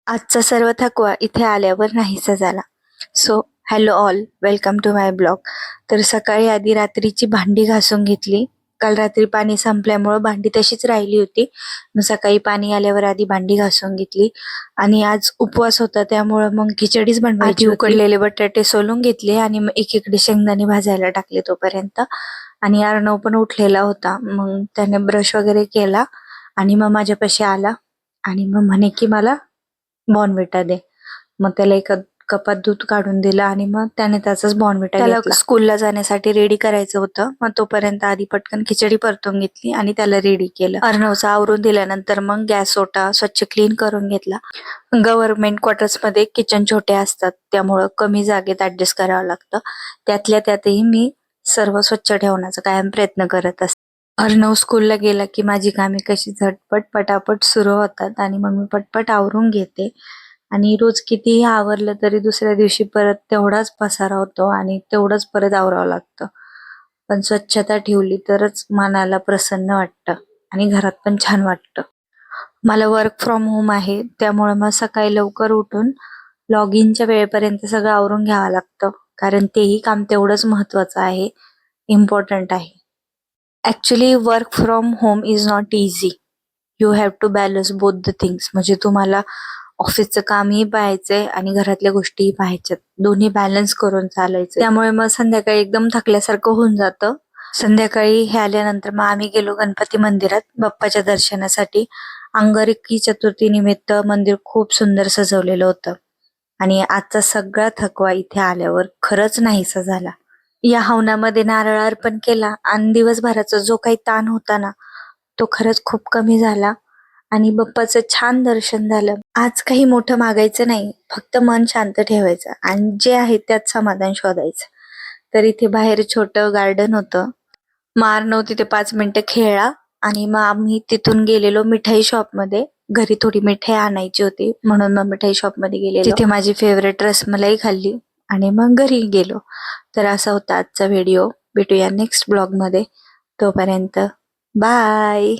आजचा सर्व थकवा इथे आल्यावर नाहीसा झाला. So hello all, welcome to my blog. तर सकाळी आधी रात्रीची भांडी घासून घेतली. काल रात्री पाणी संपल्यामुळं भांडी तशीच राहिली होती. मग सकाळी पाणी आल्यावर आधी भांडी घासून घेतली आणि आज उपवास होता त्यामुळं मग खिचडीच बनवायची होती. उकडलेले बटाटे सोलून घेतले आणि मग एकीकडे शेंगदाणे भाजायला टाकले तोपर्यंत. आणि अर्णव पण उठलेला होता. मग त्याने ब्रश वगैरे केला आणि मग माझ्यापाशी आला आणि मग म्हणे की मला बॉर्नव्हिटा दे. मग त्याला एका कपात दूध काढून दिलं आणि मग त्याने त्याचाच बॉर्नव्हिटा घेतला. त्याला स्कूलला जाण्यासाठी रेडी करायचं होतं. मग तोपर्यंत आधी पटकन खिचडी परतून घेतली आणि त्याला रेडी केलं. अर्णवचा आवरून दिल्यानंतर मग गॅस ओटा स्वच्छ क्लीन करून घेतला. गव्हर्नमेंट क्वार्टर्स मध्ये किचन छोटे असतात त्यामुळं कमी जागेत ऍडजस्ट करावं लागतं. त्यातल्या त्यातही मी सर्व स्वच्छ ठेवण्याचा कायम प्रयत्न करत असते. अर्णव स्कूलला गेला की माझी कामे कशी झटपट पटापट सुरू होतात आणि मग मी पटपट आवरून घेते. आणि रोज कितीही आवरलं तरी दुसऱ्या दिवशी परत तेवढाच पसारा होतो आणि तेवढंच परत आवरावं लागतं. पण स्वच्छता ठेवली तरच मनाला प्रसन्न वाटतं आणि घरात पण छान वाटतं. मला वर्क फ्रॉम होम आहे त्यामुळे मग सकाळी लवकर उठून लॉग इनच्या वेळेपर्यंत सगळं आवरून घ्यावं लागतं. कारण तेही काम तेवढंच महत्वाचं आहे, इम्पॉर्टंट आहे. Actually work from home is not easy. You have to balance both the things. म्हणजे तुम्हाला ऑफिसचं कामही पाहायचंय आणि घरातल्या गोष्टीही पाहायच्यात. दोन्ही बॅलन्स करून चालायचं. त्यामुळे मग संध्याकाळी एकदम थकल्यासारखं होऊन जातं. संध्याकाळी हे आल्यानंतर मग आम्ही गेलो गणपती मंदिरात बाप्पाच्या दर्शनासाठी. अंगारकी चतुर्थी निमित्त मंदिर खूप सुंदर सजवलेलं होतं आणि आजचा सगळा थकवा इथे आल्यावर खरंच नाहीसा झाला. या हवनामध्ये नारळ अर्पण केला आणि दिवसभराचा जो काही ताण होता ना तो खरंच खूप कमी झाला आणि बाप्पाचं छान दर्शन झालं. आज काही मोठं मागायचं नाही, फक्त मन शांत ठेवायचं आणि जे आहे त्यात समाधान शोधायचं. तर इथे बाहेर छोटं गार्डन होतं. अर्णव तिथे 5 मिनिटं खेळला आणि मग आम्ही तिथून गेलेलो मिठाई शॉप मध्ये. घरी थोडी मिठाई आणायची होती म्हणून मग मिठाई शॉप मध्ये गेलेलो. तिथे माझी फेवरेट रसमलाई खाल्ली आणि मग घरी गेलो. तर असा होता आजचा व्हिडिओ. भेटूया नेक्स्ट ब्लॉग मध्ये. तोपर्यंत बाय.